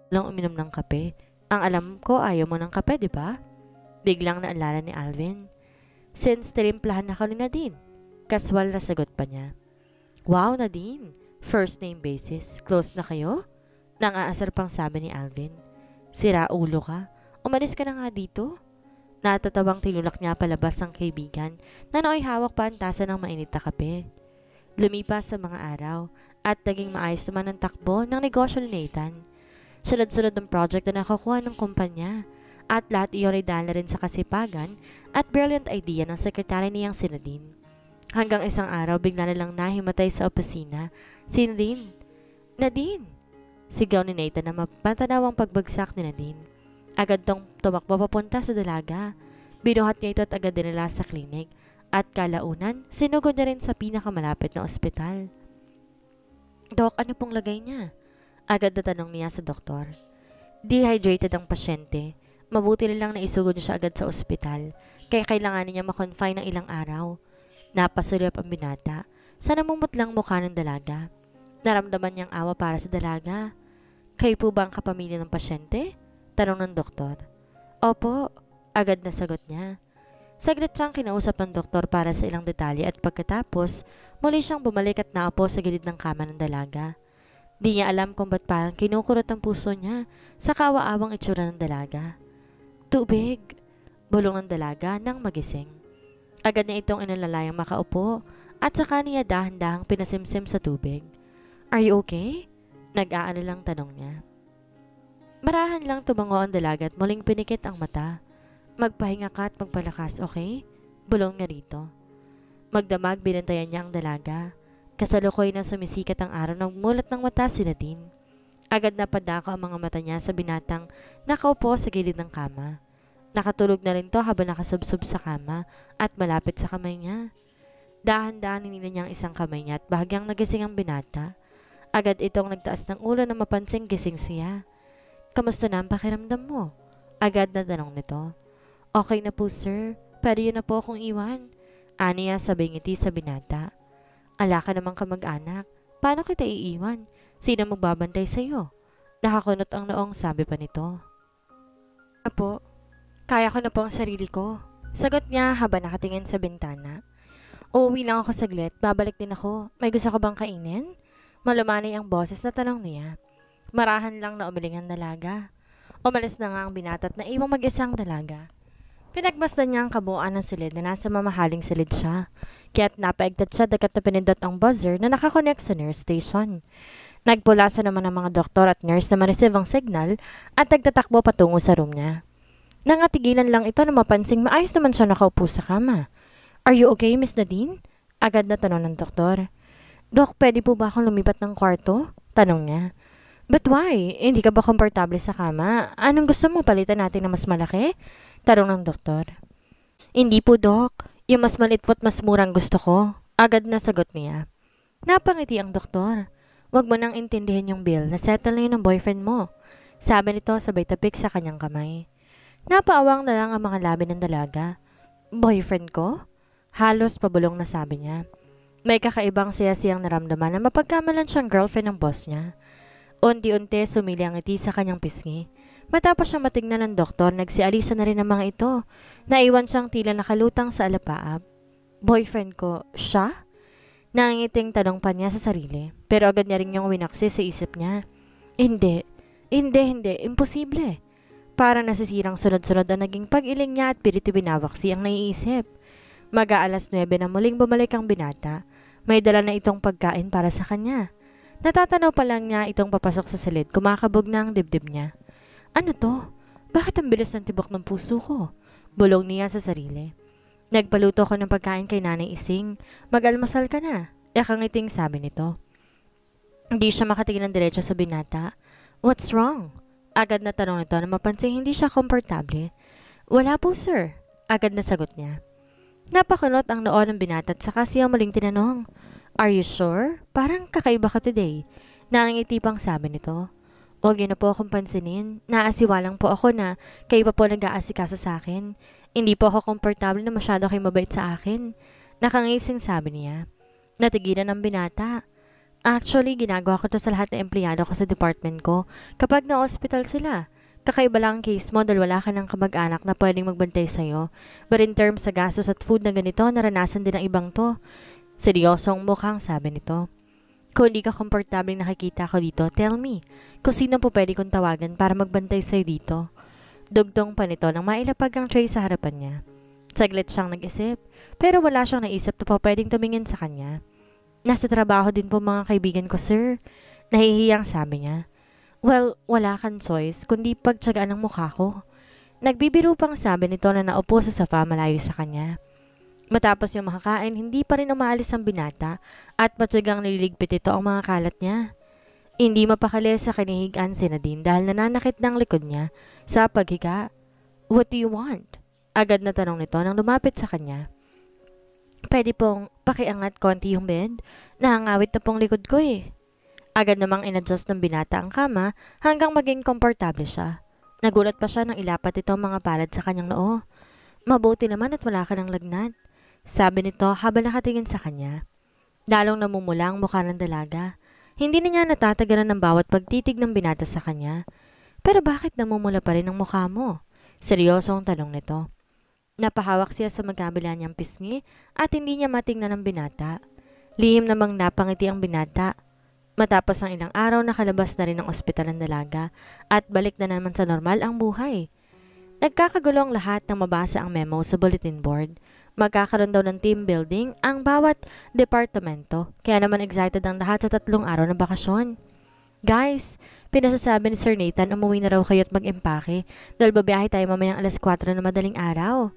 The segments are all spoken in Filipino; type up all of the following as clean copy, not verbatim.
lang uminom ng kape. Ang alam ko ayaw mo ng kape, di ba? Biglang naalala ni Alvin. Since tinimplahan ako ni Nadine. Kaswal na sagot pa niya. Wow, Nadine. First name basis. Close na kayo? Nangaasar pang sabi ni Alvin. Sira ulo ka. Umalis ka na nga dito. Natatabang tinulak niya palabas ang kaibigan na nooy hawak pa ang tasa ng mainit na kape. Lumipas sa mga araw at naging maayos naman ang takbo ng negosyo ni Nathan. Sunod-sunod ng project na nakakuha ng kumpanya at lahat iyon ay dahil na rin sa kasipagan at brilliant idea ng sekretary niyang si Nadine. Hanggang isang araw bigla na lang nahimatay sa opisina si Nadine. Nadine! Sigaw ni Nathan na mapantanawang pagbagsak ni Nadine. Agad tong tumakbo papunta sa dalaga. Binuhat niya ito at agad dinala sa klinik. At kalaunan, sinugod niya rin sa pinakamalapit na ospital. Dok, ano pong lagay niya? Agad na tanong niya sa doktor. Dehydrated ang pasyente. Mabuti lang na isugod niya siya agad sa ospital. Kaya kailanganin niya makonfine ng ilang araw. Napasulyap ang binata sa namumutlang mukha ng dalaga. Naramdaman niyang awa para sa dalaga. Kayo po ba ang kapamilya ng pasyente? Tanong ng doktor. Opo, agad na sagot niya. Saglit siyang kinausap ng doktor para sa ilang detalye at pagkatapos, muli siyang bumalik at naupo sa gilid ng kama ng dalaga. Di niya alam kung ba't parang kinukurot ang puso niya sa kawa-awang itsura ng dalaga. Tubig! Bulong ng dalaga nang magising. Agad niya itong inalalayang makaupo at saka niya dahan-dahang pinasimsim sa tubig. Are you okay? Nag-aalalang tanong niya. Marahan lang tumango ang dalaga at muling pinikit ang mata. Magpahinga ka at magpalakas, okay? Bulong niya rito. Magdamag binantayan niya ang dalaga. Kasalukoy na sumisikat ang araw nang mulat ng mata si Nadine. Agad na padako ang mga mata niya sa binatang nakaupo sa gilid ng kama. Nakatulog na rin to habang nakasubsob sa kama at malapit sa kamay niya. Dahan-dahan hinila niya ang isang kamay niya at bahagyang nagising ang binata. Agad itong nagtaas ng ulo na mapansing gising siya. Kamusta na ang pakiramdam mo? Agad na tanong nito. Okay na po sir, pwede yun na po akong iwan. Aniya sabay ngiti sa binata. Ala ka namang kamag-anak, paano kita iiwan? Sino magbabantay sa'yo? Nakakunot ang noong sabi pa nito. Apo, kaya ko na po ang sarili ko. Sagot niya habang nakatingin sa bintana. Uuwi lang ako saglit, babalik din ako. May gusto ka bang kainin? Malumanay ang boses na tanong niya. Marahan lang na umiling ang dalaga. Umalis na nga ang binata at naiwang mag-isang dalaga. Pinagmasdan niya ang kabuuan ng silid na nasa mamahaling silid siya. Kaya't napaigtat siya dagat na pinindot ang buzzer na nakakonect sa nurse station. Nagpulasa naman ang mga doktor at nurse na ma-receive ang signal at nagtatakbo patungo sa room niya. Nangatigilan lang ito na mapansing maayos naman siya nakaupo sa kama. Are you okay, Miss Nadine? Agad na tanong ng doktor. Dok, pwede po ba akong lumipat ng kwarto? Tanong niya. But why? Hindi ka ba komportable sa kama? Anong gusto mo? Palitan natin na mas malaki? Tanong ng doktor. Hindi po, Dok. Yung mas maliit po't mas murang gusto ko. Agad na sagot niya. Napangiti ang doktor. Huwag mo nang intindihin yung bill. Nasettle na yun ng boyfriend mo. Sabi nito sabay tapik sa kanyang kamay. Napaawang na lang ang mga labi ng dalaga. Boyfriend ko? Halos pabulong na sabi niya. May kakaibang siya-siyang naramdaman na mapagkamalan siyang girlfriend ng boss niya. Unti-unti sumili ang ngiti sa kanyang pisngi. Matapos siyang matignan ng doktor, nagsialisa na rin ang mga ito. Naiwan siyang tila nakalutang sa alapaap. Boyfriend ko, siya? Nangingiting tanong pa niya sa sarili. Pero agad niya rin yung winaksi sa isip niya. Hindi. Imposible. Para nasisirang sunod-sunod ang naging pag-iling niya at pilit binawaksi ang naiisip. Mag-aalas 9 na muling bumalik ang binata. May dala na itong pagkain para sa kanya. Natatanaw pa lang niya itong papasok sa silid, kumakabog na ang dibdib niya. Ano to? Bakit ang bilis ng tibok ng puso ko? Bulong niya sa sarili. Nagpaluto ko ng pagkain kay Nanay Ising. Mag-almusal ka na. Yakangiting sabi nito. Hindi siya makatingin ng diretso sa binata. What's wrong? Agad na tanong nito na mapansing hindi siya komportable. Wala po sir. Agad na sagot niya. Napakunot ang noo ng binata at saka siya muling tinanong. Are you sure? Parang kakaiba ka today. Nangingiti pang sabi nito. Huwag niyo na po akong pansinin. Naasiwalang po ako na kayo pa po nag-aasikasa sa akin. Hindi po ako komportable na masyado kayo mabait sa akin. Nakangising sabi niya. Natigilan ang binata. Actually, ginagawa ko to sa lahat ng empleyado ko sa department ko kapag na-hospital sila. Kakaiba lang ang case mo dahil wala ka ng kamag-anak na pwedeng magbantay sa'yo. But in terms sa gastos at food na ganito, naranasan din ng ibang to. Seryosong mukhang sabi nito. Kung hindi ka komportable nakikita ko dito, tell me, kung sino po pwede kong tawagan para magbantay sa'yo dito. Dugtong pa nito nang mailapag ang tray sa harapan niya. Saglit siyang nag-isip, pero wala siyang naisip na pa pwedeng tumingin sa kanya. Nasa trabaho din po mga kaibigan ko, sir. Nahihiyang sabi niya. Well, wala kang choice, kundi pagtsagaan ng mukha ko. Nagbibiro pang sabi nito na naupo sa sofa malayo sa kanya. Matapos yung makakain, hindi pa rin umaalis ang binata at matyagang nililigpit ito ang mga kalat niya. Hindi mapakali sa kinihigaan si Nadine dahil nananakit ng likod niya sa paghiga. What do you want? Agad na tanong nito nang lumapit sa kanya. Pwede pong pakiangat konti yung bed? Nahangawit na pong likod ko eh. Agad namang inadjust ng binata ang kama hanggang maging komportable siya. Nagulat pa siya nang ilapat ito ang mga palad sa kanyang noo. Mabuti naman at wala ka ng lagnat, sabi nito habang nakatingin sa kanya. Lalong namumula ang mukha ng dalaga. Hindi na niya natatagalan ng bawat pagtitig ng binata sa kanya. Pero bakit namumula pa rin ang mukha mo? Seryosong tanong nito. Napahawak siya sa magkabila niyang pisngi at hindi niya matingnan ang binata. Lihim namang napangiti ang binata. Matapos ang ilang araw nakalabas na rin ang ospital ng dalaga at balik na naman sa normal ang buhay. Nagkakagulo ang lahat nang mabasa ang memo sa bulletin board. Magkakaroon daw ng team building ang bawat departamento kaya naman excited ang lahat sa 3 araw ng bakasyon. Guys, pinasasabi ni Sir Nathan umuwi na raw kayo at mag-empake dahil babiyahe tayo mamayang alas 4 na madaling araw.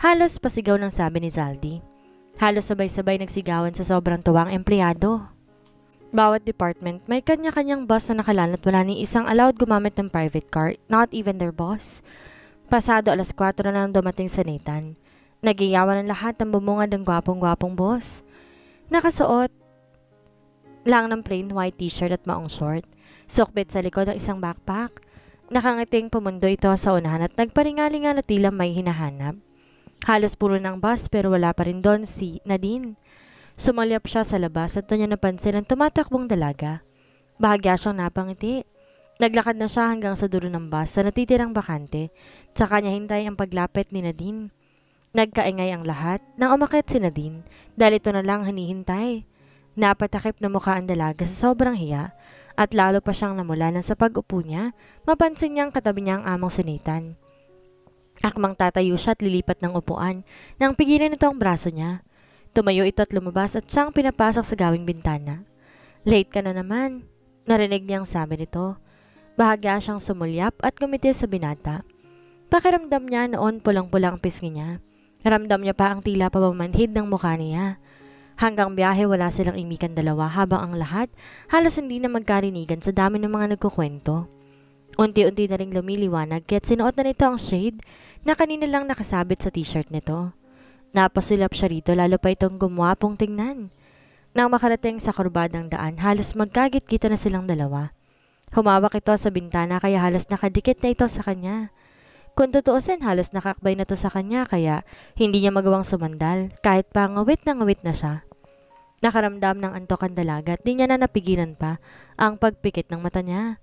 Halos pasigaw ng sabi ni Zaldi. Halos sabay-sabay nagsigawan sa sobrang tuwang empleyado. Bawat department may kanya-kanyang bus na nakalaan at wala ni isang allowed gumamit ng private car, not even their boss. Pasado alas 4 na nang dumating sa Nathan. Nagiyawan ng lahat ng bumungad ng gwapong-gwapong boss. Nakasuot lang ng plain white t-shirt at maong short. Sukbit sa likod ng isang backpack. Nakangiting pumundo ito sa unahan at nagparingalingan na tila may hinahanap. Halos puro ng bus pero wala pa rin doon si Nadine. Sumalyap siya sa labas at doon niya napansin ang tumatakbong dalaga. Bahagya siyang napangiti. Naglakad na siya hanggang sa dulo ng bus sa natitirang bakante. Tsaka niya hintay ang paglapit ni Nadine. Nagkaingay ang lahat nang umakyat si Nadine dahil ito na lang hinihintay. Napatakip na mukha ang dalaga sa sobrang hiya at lalo pa siyang namula nang sa pag-upo niya, mapansin niyang katabi niya ang among si Nathan. Akmang tatayo siya at lilipat ng upuan nang pigilan ito ang braso niya. Tumayo ito at lumabas at siyang pinapasok sa gawing bintana. Late ka na naman, narinig niyang sabi nito. Bahagya siyang sumulyap at gumiti sa binata. Pakiramdam niya noon pulang-pulang pisngi niya. Ramdam niya pa ang tila pabamanhid ng mukha niya. Hanggang biyahe wala silang imikan dalawa habang ang lahat halos hindi na magkarinigan sa dami ng mga nagkukwento. Unti-unti na ring lumiliwanag kaya't sinuot na nito ang shade na kanina lang nakasabit sa t-shirt nito. Napasulap siya rito lalo pa itong gumwapong tingnan. Nang makarating sa kurbadang daan halos magkagit-kita na silang dalawa. Humawak ito sa bintana kaya halos nakadikit na ito sa kanya. Kung tutuusin halos nakakbay na to sa kanya kaya hindi niya magawang sumandal kahit pa ngawit na siya. Nakaramdam ng antok ang dalaga at di niya na napigilan pa ang pagpikit ng mata niya.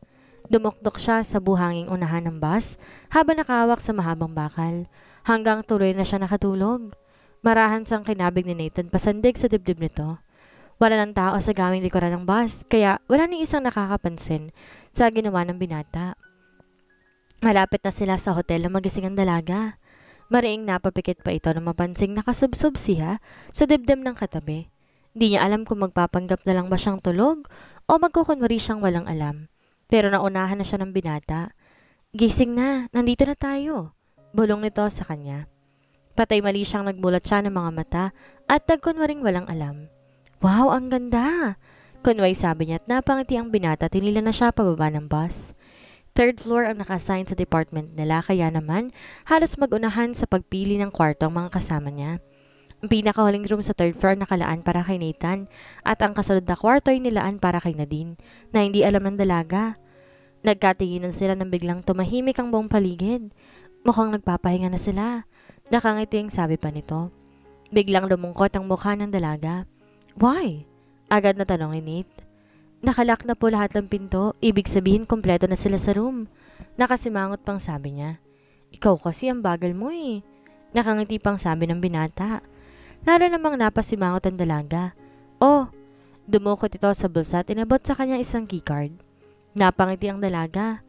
Dumukdok siya sa buhanging unahan ng bus habang nakahawak sa mahabang bakal hanggang tuloy na siya nakatulog. Marahan sang kinabig ni Nathan pasandig sa dibdib nito. Wala ng tao sa gawing likuran ng bus kaya wala ni isang nakakapansin sa ginawa ng binata. Malapit na sila sa hotel na magising ang dalaga. Mariing napapikit pa ito na mapansing nakasubsob siya sa dibdib ng katabi. Di niya alam kung magpapanggap na lang ba siyang tulog o magkukunwari siyang walang alam. Pero naunahan na siya ng binata. Gising na, nandito na tayo. Bulong nito sa kanya. Patay mali siyang nagmulat siya ng mga mata at nagkunwaring walang alam. Wow, ang ganda! Kunway sabi niya at napangiti ang binata at hinila na siya pababa ng bus. 3rd floor ang naka-assign sa department nila kaya naman halos mag-unahan sa pagpili ng kwarto ang mga kasama niya. Ang pinakahuling room sa 3rd floor nakalaan para kay Nathan at ang kasunod na kwarto ay nilaan para kay Nadine na hindi alam ng dalaga. Nagkatinginan sila nang biglang tumahimik ang buong paligid. Mukhang nagpapahinga na sila. Nakangiting sabi pa nito. Biglang lumungkot ang mukha ng dalaga. Why? Agad na tanong ni Nate. Nakalock na po lahat ng pinto, ibig sabihin kompleto na sila sa room. Nakasimangot pang sabi niya. Ikaw kasi ang bagal mo eh. Nakangiti pang sabi ng binata. Lalo namang napasimangot ang dalaga. Oh, dumukot ito sa bulsa at inabot sa kanya isang keycard. Napangiti ang dalaga.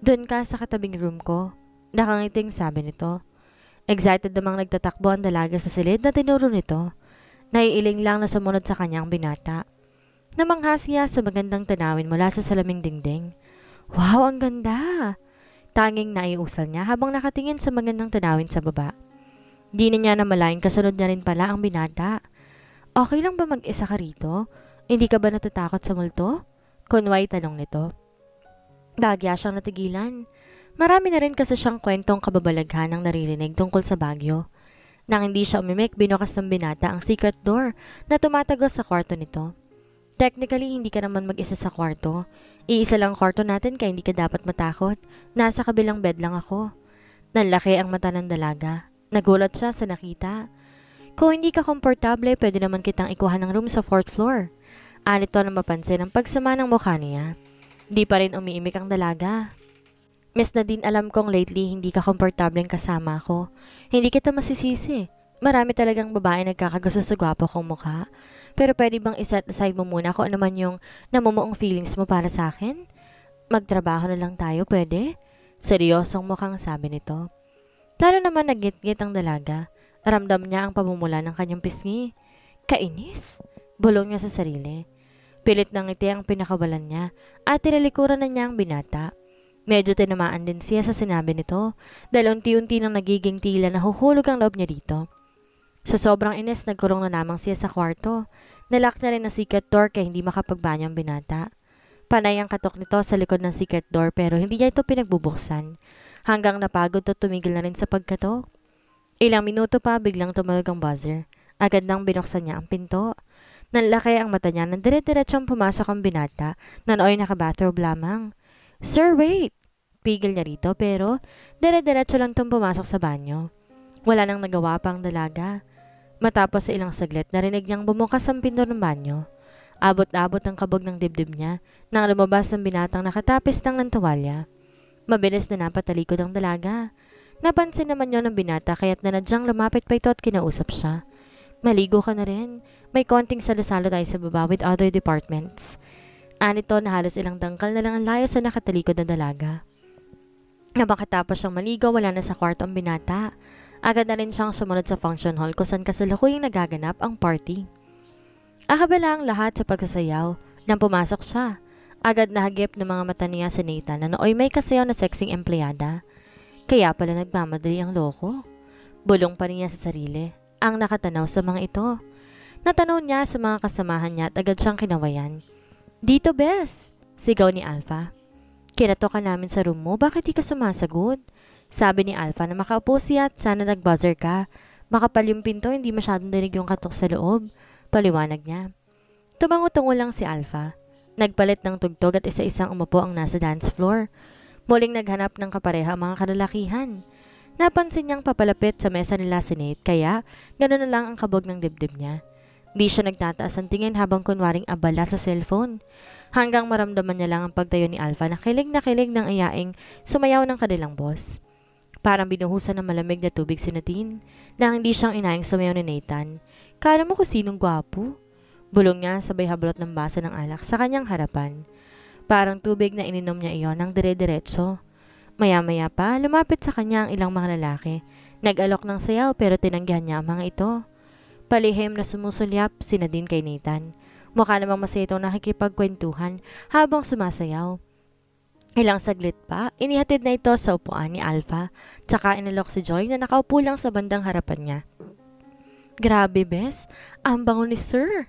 Doon ka sa katabing room ko. Nakangiting sabi nito. Excited namang nagtatakbo ang dalaga sa silid na tinuro nito. Naiiling lang na sumunod sa kanyang binata. Namangha siya sa magandang tanawin mula sa salaming dingding. Wow, ang ganda! Tanging naiusal niya habang nakatingin sa magandang tanawin sa baba. Di na niya namalayan kasunod niya rin pala ang binata. Okay lang ba mag-isa ka rito? Hindi ka ba natatakot sa multo? Kunway tanong nito. Bagya siyang natigilan. Marami na rin kasi siyang kwentong kababalaghan ang naririnig tungkol sa Baguio. Nang hindi siya umimik, binukas ng binata ang secret door na tumatagos sa kwarto nito. Technically, hindi ka naman mag-isa sa kwarto. Iisa lang kwarto natin kaya hindi ka dapat matakot. Nasa kabilang bed lang ako. Nanlaki ang mata ng dalaga. Nagulat siya sa nakita. Kung hindi ka komportable, pwede naman kitang ikuha ng room sa 4th floor. Anito na mapansin ang pagsama ng mukha niya. Di pa rin umiimik ang dalaga. Miss Nadine, alam kong lately hindi ka komportableng kasama ko. Hindi kita masisisi. Marami talagang babae nagkakagusto sa gwapo kong mukha. Pero pwede bang iset aside mo muna kung ano man yung namumuong feelings mo para sa akin? Magtrabaho na lang tayo, pwede? Seryosong mukhang sabi nito. Lalo naman nagit-git ang dalaga. Ramdam niya ang pamumula ng kanyang pisngi. Kainis? Bulong niya sa sarili. Pilit ng ngiti ang pinakawalan niya at tinalikuran na niya ang binata. Medyo tinamaan din siya sa sinabi nito dahil unti-unti nang nagiging tila na huhulog ang loob niya dito. Sa sobrang inis, nagkurong na lamang siya sa kwarto. Nalock na rin ang secret door kaya hindi makapagbanyo ang binata. Panay ang katok nito sa likod ng secret door pero hindi niya ito pinagbubuksan. Hanggang napagod at tumigil na rin sa pagkatok. Ilang minuto pa biglang tumawag ang buzzer. Agad nang binuksan niya ang pinto. Nanlaki ang mata niya nang dire-diretsong pumasok ang binata na nooy naka-bathrobe lamang. Sir, wait! Pigil niya rito pero dire-diretso lang itong pumasok sa banyo. Wala nang nagawa pa ang dalaga. Matapos sa ilang saglit, narinig niyang bumukas ang pinto ng banyo. Abot-abot ang kabog ng dibdib niya nang lumabas ang binatang nakatapis lang ng tuwalya. Mabilis na napatalikod ang dalaga. Napansin naman yon ng binata kaya't nanadyang lumapit pa ito at kinausap siya. Maligo ka na rin. May konting salo-salo tayo sa baba with other departments. Anito na halos ilang dangkal na lang ang layo sa nakatalikod na dalaga. Na makatapos siyang maligo, wala na sa kwarto ang binata. Agad na rin siyang sumunod sa function hall kung saan kasalukuyang nagaganap ang party. Akabala ang lahat sa pagsasayaw. Nang pumasok siya, agad nahagip ng mga mata niya si Nathan na nooy may kasayaw na sexing empleyada. Kaya pala nagmamadali ang loko. Bulong pa niya sa sarili ang nakatanaw sa mga ito. Natanaw niya sa mga kasamahan niya at agad siyang kinawayan. Dito, Bes! Sigaw ni Alpha. Kinato ka namin sa room mo, bakit di ka sumasagot? Sabi ni Alpha na makaupo siya at sana nag-buzzer ka. Makapal yung pinto, hindi masyadong dinig yung katok sa loob. Paliwanag niya. Tumango-tungo lang si Alpha. Nagpalit ng tugtog at isa-isang umupo ang nasa dance floor. Muling naghanap ng kapareha ang mga kalalakihan. Napansin niyang papalapit sa mesa nila si Nate kaya gano'n na lang ang kabog ng dibdib niya. Di siya nagtataas ang tingin habang kunwaring abala sa cellphone. Hanggang maramdaman niya lang ang pagtayo ni Alpha na kilig ng ayaing sumayaw ng kanilang boss. Parang binuhusan ng malamig na tubig si Nadine na hindi siyang inayang sumayaw ni Nathan. Kala mo kung sinong gwapo? Bulong niya sabay hablot ng basa ng alak sa kanyang harapan. Parang tubig na ininom niya iyon ng dire-diretso. Maya-maya pa, lumapit sa kanya ang ilang mga lalaki. Nag-alok ng sayaw pero tinanggihan niya ang mga ito. Palihim na sumusulyap si Nadine kay Nathan. Mukha namang masaya itong nakikipagkwentuhan habang sumasayaw. Ilang saglit pa, inihatid na ito sa upuan ni Alpha, tsaka inalok si Joy na nakaupo lang sa bandang harapan niya. Grabe, Bes, ang bango ni Sir.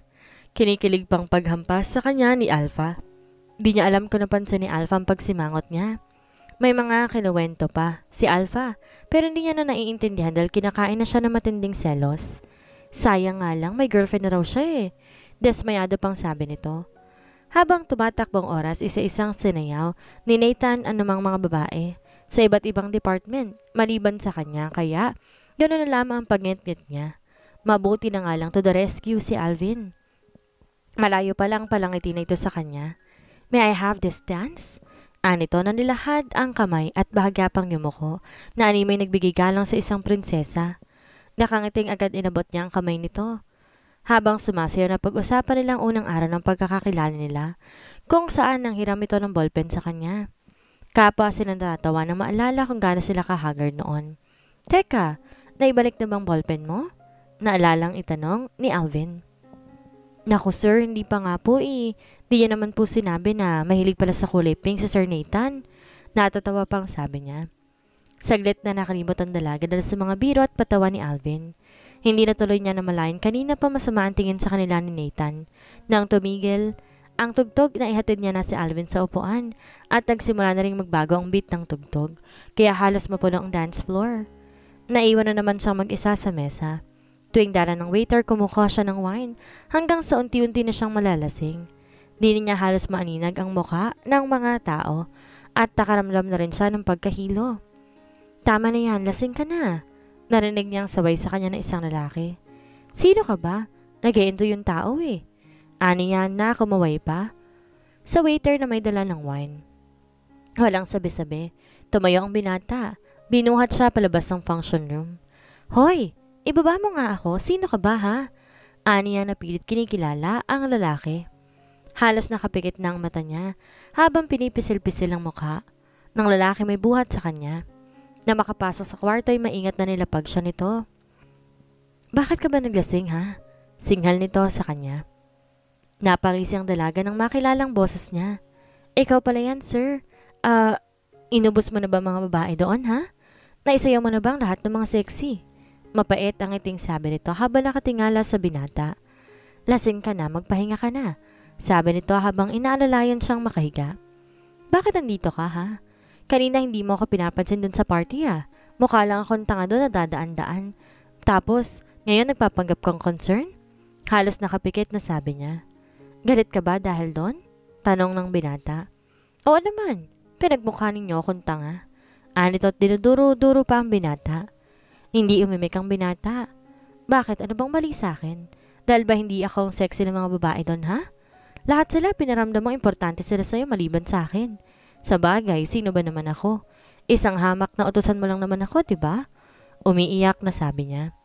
Kinikilig pang paghampas sa kanya ni Alpha. Di niya alam kung napansin ni Alpha ang pagsimangot niya. May mga kinuwento pa si Alpha, pero hindi niya na naiintindihan dahil kinakain na siya ng matinding selos. Sayang nga lang, may girlfriend na raw siya eh. Desmayado pang sabi nito. Habang tumatakbong oras, isa-isang sinayaw ni Nathan anumang mga babae sa iba't ibang department maliban sa kanya kaya gano'n na lamang ang pagngit-ngit niya. Mabuti na nga lang to the rescue si Alvin. Malayo pa lang palangiti na ito sa kanya. May I have this dance? Anito na nilahad ang kamay at bahagya pang yumuko na ani may nagbigay galang sa isang prinsesa. Nakangiting agad inabot niya ang kamay nito. Habang sumasayaw na pag-usapan nilang unang araw ng pagkakakilala nila, kung saan nang hiram ito ng ballpen sa kanya. Kapwa sila natatawa nang maalala kung gaano sila kahagard noon. Teka, naibalik na bang ballpen mo? Naalalang itanong ni Alvin. Naku sir, hindi pa nga po eh. Di niya naman po sinabi na mahilig pala sa kulay pink si Sir Nathan. Natatawa pang sabi niya. Saglit na nakalimot ang dalaga dahil sa mga biro at patawa ni Alvin. Hindi natuloy niya namalayan kanina pa masama ang tingin sa kanila ni Nathan. Nang tumigil, ang tugtog na ihatid niya na si Alvin sa upuan at nagsimula na ring magbago ang beat ng tugtog. Kaya halos mapuno ang dance floor. Naiwan na naman siyang mag-isa sa mesa. Tuwing dara ng waiter, kumukuha siya ng wine hanggang sa unti-unti na siyang malalasing. Di niya halos maaninag ang muka ng mga tao at nakaramdam na rin siya ng pagkahilo. Tama na yan, lasing ka na. Narinig niyang sabay sa kanya ng isang lalaki. Sino ka ba? Nag-e-enjoy yung tao eh. Ani yan na kumaway pa. Sa waiter na may dala ng wine. Walang sabi-sabi. Tumayo ang binata. Binuhat siya palabas ng function room. Hoy! Ibaba mo nga ako, sino ka ba ha? Aniya na pilit kinikilala ang lalaki. Halos nakapikit na ang mata niya habang pinipisil-pisil ang mukha ng lalaki may buhat sa kanya. Na makapasok sa kwarto ay maingat na nilapag siya nito. Bakit ka ba naglasing ha? Singhal nito sa kanya. Napangisi ang dalaga nang makilalang boses niya. Ikaw pala yan sir. Inubos mo na ba mga babae doon ha? Naisayaw mo na bang lahat ng mga sexy? Mapait ang iting sabi nito habang nakatingala sa binata. Lasing ka na, magpahinga ka na. Sabi nito habang inaalalayan siyang makahiga. Bakit andito ka ha? Kanina hindi mo ako pinapansin dun sa party ha. Mukha lang akong tanga doon na dadaan-daan. Tapos, ngayon nagpapanggap kang concern? Halos nakapikit na sabi niya. Galit ka ba dahil doon? Tanong ng binata. Oo naman, pinagmukha ninyo akong tanga. Anito at dinuduro-duro pa ang binata. Hindi umimik ang binata. Bakit? Ano bang mali sa akin? Dahil ba hindi ako ang sexy ng mga babae doon, ha? Lahat sila pinaramdam mong importante sila sa'yo maliban sa akin. Sa bagay, sino ba naman ako? Isang hamak na utusan mo lang naman ako, diba? Umiiyak na sabi niya.